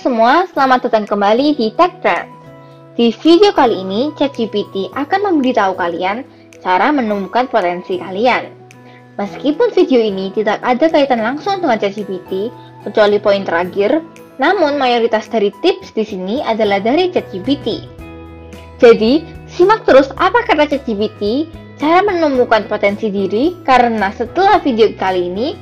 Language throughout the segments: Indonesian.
semua, selamat datang kembali di Tech Trends. Di video kali ini, ChatGPT akan memberitahu kalian cara menemukan potensi kalian. Meskipun video ini tidak ada kaitan langsung dengan ChatGPT, kecuali poin terakhir, namun mayoritas dari tips di sini adalah dari ChatGPT. Jadi, simak terus apa kata ChatGPT, cara menemukan potensi diri, karena setelah video kali ini,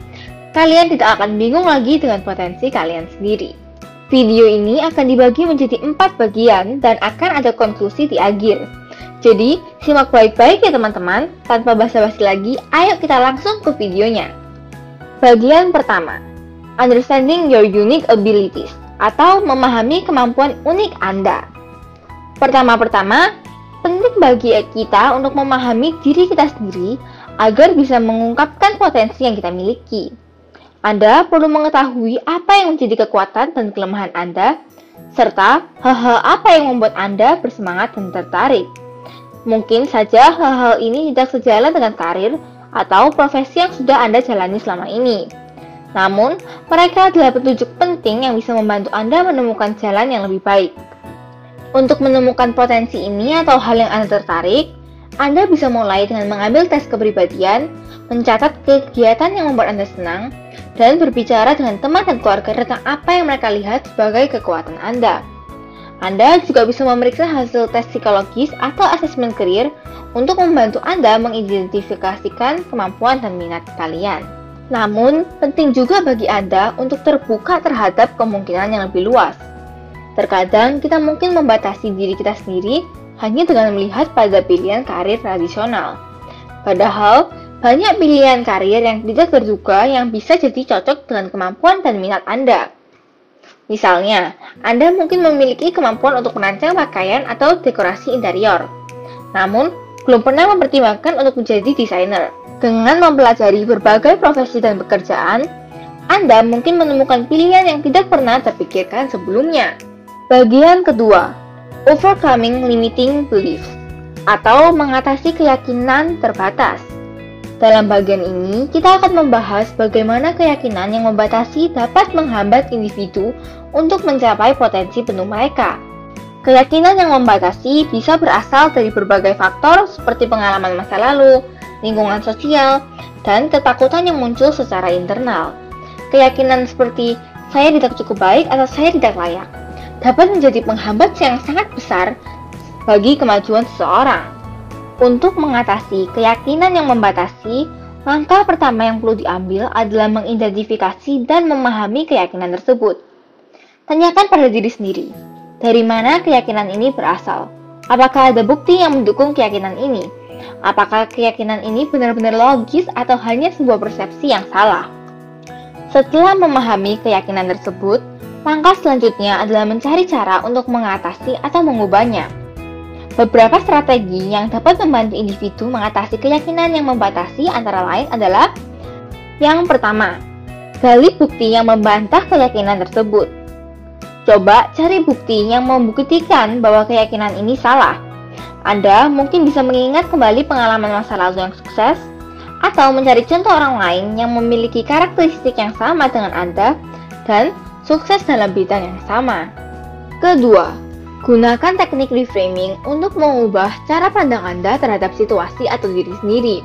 kalian tidak akan bingung lagi dengan potensi kalian sendiri. Video ini akan dibagi menjadi 4 bagian dan akan ada konklusi di akhir. Jadi, simak baik-baik ya teman-teman, tanpa basa-basi lagi, ayo kita langsung ke videonya. Bagian pertama, Understanding Your Unique Abilities, atau memahami kemampuan unik Anda. Pertama-tama, penting bagi kita untuk memahami diri kita sendiri agar bisa mengungkapkan potensi yang kita miliki. Anda perlu mengetahui apa yang menjadi kekuatan dan kelemahan Anda, serta hal-hal apa yang membuat Anda bersemangat dan tertarik. Mungkin saja hal-hal ini tidak sejalan dengan karir atau profesi yang sudah Anda jalani selama ini. Namun, mereka adalah petunjuk penting yang bisa membantu Anda menemukan jalan yang lebih baik. Untuk menemukan potensi ini atau hal yang Anda tertarik, Anda bisa mulai dengan mengambil tes kepribadian, mencatat kegiatan yang membuat Anda senang, dan berbicara dengan teman dan keluarga tentang apa yang mereka lihat sebagai kekuatan Anda. Anda juga bisa memeriksa hasil tes psikologis atau asesmen karir untuk membantu Anda mengidentifikasikan kemampuan dan minat kalian. Namun, penting juga bagi Anda untuk terbuka terhadap kemungkinan yang lebih luas. Terkadang, kita mungkin membatasi diri kita sendiri hanya dengan melihat pada pilihan karir tradisional. Padahal, banyak pilihan karir yang tidak terduga yang bisa jadi cocok dengan kemampuan dan minat Anda. Misalnya, Anda mungkin memiliki kemampuan untuk merancang pakaian atau dekorasi interior, namun belum pernah mempertimbangkan untuk menjadi desainer. Dengan mempelajari berbagai profesi dan pekerjaan, Anda mungkin menemukan pilihan yang tidak pernah terpikirkan sebelumnya. Bagian kedua, Overcoming Limiting Beliefs, atau mengatasi keyakinan terbatas. Dalam bagian ini, kita akan membahas bagaimana keyakinan yang membatasi dapat menghambat individu untuk mencapai potensi penuh mereka. Keyakinan yang membatasi bisa berasal dari berbagai faktor seperti pengalaman masa lalu, lingkungan sosial, dan ketakutan yang muncul secara internal. Keyakinan seperti saya tidak cukup baik atau saya tidak layak dapat menjadi penghambat yang sangat besar bagi kemajuan seseorang. Untuk mengatasi keyakinan yang membatasi, langkah pertama yang perlu diambil adalah mengidentifikasi dan memahami keyakinan tersebut. Tanyakan pada diri sendiri, dari mana keyakinan ini berasal? Apakah ada bukti yang mendukung keyakinan ini? Apakah keyakinan ini benar-benar logis atau hanya sebuah persepsi yang salah? Setelah memahami keyakinan tersebut, langkah selanjutnya adalah mencari cara untuk mengatasi atau mengubahnya. Beberapa strategi yang dapat membantu individu mengatasi keyakinan yang membatasi antara lain adalah: yang pertama, gali bukti yang membantah keyakinan tersebut. Coba cari bukti yang membuktikan bahwa keyakinan ini salah. Anda mungkin bisa mengingat kembali pengalaman masa lalu yang sukses, atau mencari contoh orang lain yang memiliki karakteristik yang sama dengan Anda dan sukses dalam bidang yang sama. Kedua, gunakan teknik reframing untuk mengubah cara pandang Anda terhadap situasi atau diri sendiri.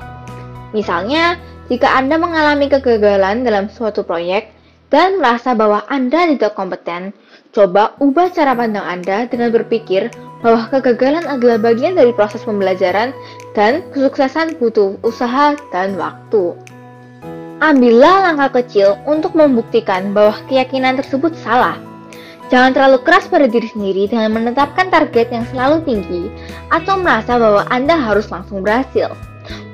Misalnya, jika Anda mengalami kegagalan dalam suatu proyek dan merasa bahwa Anda tidak kompeten, coba ubah cara pandang Anda dengan berpikir bahwa kegagalan adalah bagian dari proses pembelajaran dan kesuksesan butuh usaha dan waktu. Ambillah langkah kecil untuk membuktikan bahwa keyakinan tersebut salah. Jangan terlalu keras pada diri sendiri dengan menetapkan target yang selalu tinggi atau merasa bahwa Anda harus langsung berhasil.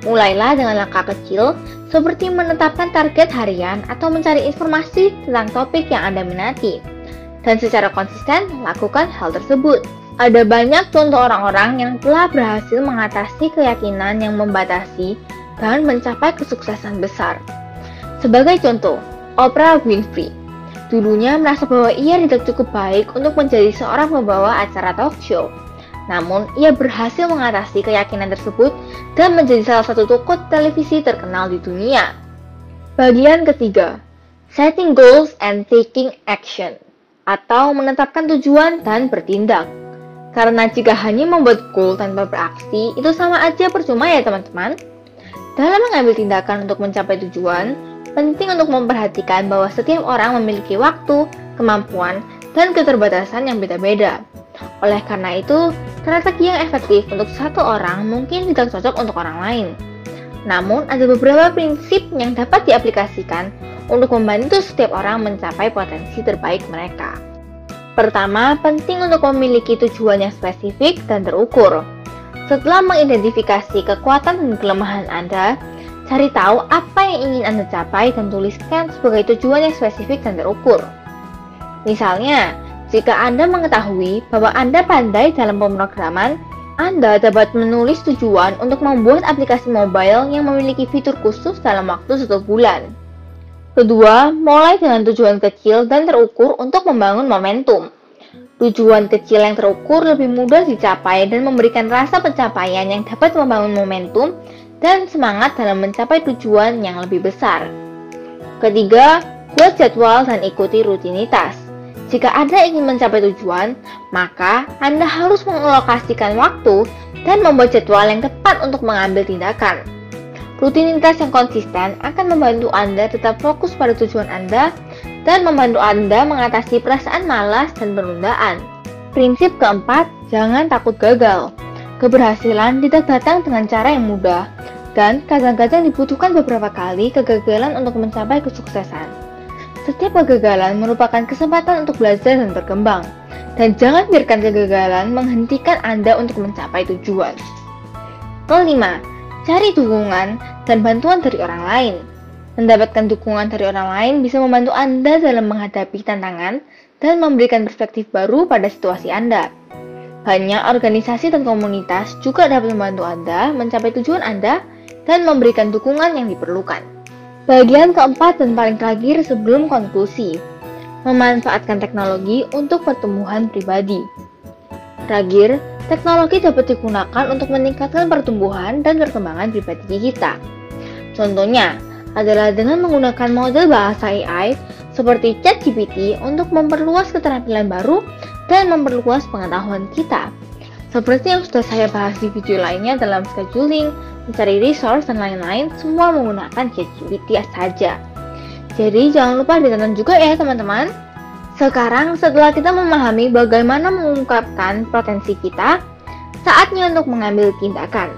Mulailah dengan langkah kecil seperti menetapkan target harian atau mencari informasi tentang topik yang Anda minati. Dan secara konsisten lakukan hal tersebut. Ada banyak contoh orang-orang yang telah berhasil mengatasi keyakinan yang membatasi dan mencapai kesuksesan besar. Sebagai contoh, Oprah Winfrey dulunya merasa bahwa ia tidak cukup baik untuk menjadi seorang pembawa acara talk show. Namun, ia berhasil mengatasi keyakinan tersebut dan menjadi salah satu tokoh televisi terkenal di dunia. Bagian ketiga, setting goals and taking action, atau menetapkan tujuan dan bertindak. Karena jika hanya membuat goal tanpa beraksi, itu sama aja percuma ya teman-teman. Dalam mengambil tindakan untuk mencapai tujuan, penting untuk memperhatikan bahwa setiap orang memiliki waktu, kemampuan, dan keterbatasan yang beda-beda. Oleh karena itu, strategi yang efektif untuk satu orang mungkin tidak cocok untuk orang lain. Namun, ada beberapa prinsip yang dapat diaplikasikan untuk membantu setiap orang mencapai potensi terbaik mereka. Pertama, penting untuk memiliki tujuan yang spesifik dan terukur. Setelah mengidentifikasi kekuatan dan kelemahan Anda, cari tahu apa yang ingin Anda capai dan tuliskan sebagai tujuan yang spesifik dan terukur. Misalnya, jika Anda mengetahui bahwa Anda pandai dalam pemrograman, Anda dapat menulis tujuan untuk membuat aplikasi mobile yang memiliki fitur khusus dalam waktu 1 bulan. Kedua, mulai dengan tujuan kecil dan terukur untuk membangun momentum. Tujuan kecil yang terukur lebih mudah dicapai dan memberikan rasa pencapaian yang dapat membangun momentum dan semangat dalam mencapai tujuan yang lebih besar. Ketiga, buat jadwal dan ikuti rutinitas. Jika Anda ingin mencapai tujuan, maka Anda harus mengalokasikan waktu dan membuat jadwal yang tepat untuk mengambil tindakan. Rutinitas yang konsisten akan membantu Anda tetap fokus pada tujuan Anda dan membantu Anda mengatasi perasaan malas dan penundaan. Prinsip keempat, jangan takut gagal. Keberhasilan tidak datang dengan cara yang mudah, dan kadang-kadang dibutuhkan beberapa kali kegagalan untuk mencapai kesuksesan. Setiap kegagalan merupakan kesempatan untuk belajar dan berkembang, dan jangan biarkan kegagalan menghentikan Anda untuk mencapai tujuan. Kelima, cari dukungan dan bantuan dari orang lain. Mendapatkan dukungan dari orang lain bisa membantu Anda dalam menghadapi tantangan dan memberikan perspektif baru pada situasi Anda. Banyak organisasi dan komunitas juga dapat membantu Anda mencapai tujuan Anda dan memberikan dukungan yang diperlukan. Bagian keempat dan paling terakhir sebelum konklusi, memanfaatkan teknologi untuk pertumbuhan pribadi. Terakhir, teknologi dapat digunakan untuk meningkatkan pertumbuhan dan perkembangan pribadi kita. Contohnya adalah dengan menggunakan model bahasa AI seperti ChatGPT untuk memperluas keterampilan baru dan memperluas pengetahuan kita. Seperti yang sudah saya bahas di video lainnya dalam scheduling, mencari resource, dan lain-lain, semua menggunakan ChatGPT saja. Jadi jangan lupa ditonton juga ya teman-teman. Sekarang setelah kita memahami bagaimana mengungkapkan potensi kita, saatnya untuk mengambil tindakan.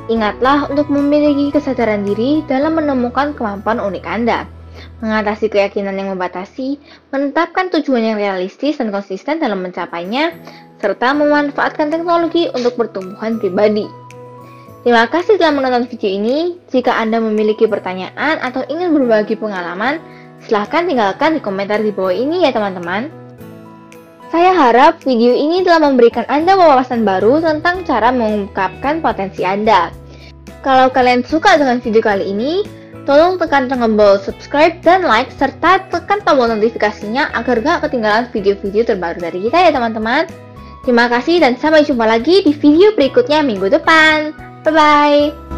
Ingatlah untuk memiliki kesadaran diri dalam menemukan kemampuan unik Anda, mengatasi keyakinan yang membatasi, menetapkan tujuan yang realistis dan konsisten dalam mencapainya, serta memanfaatkan teknologi untuk pertumbuhan pribadi. Terima kasih telah menonton video ini. Jika Anda memiliki pertanyaan atau ingin berbagi pengalaman, silahkan tinggalkan di komentar di bawah ini ya teman-teman. Saya harap video ini telah memberikan Anda wawasan baru tentang cara mengungkapkan potensi Anda. Kalau kalian suka dengan video kali ini, tolong tekan tombol subscribe dan like, serta tekan tombol notifikasinya agar gak ketinggalan video-video terbaru dari kita ya teman-teman. Terima kasih dan sampai jumpa lagi di video berikutnya minggu depan. Bye-bye!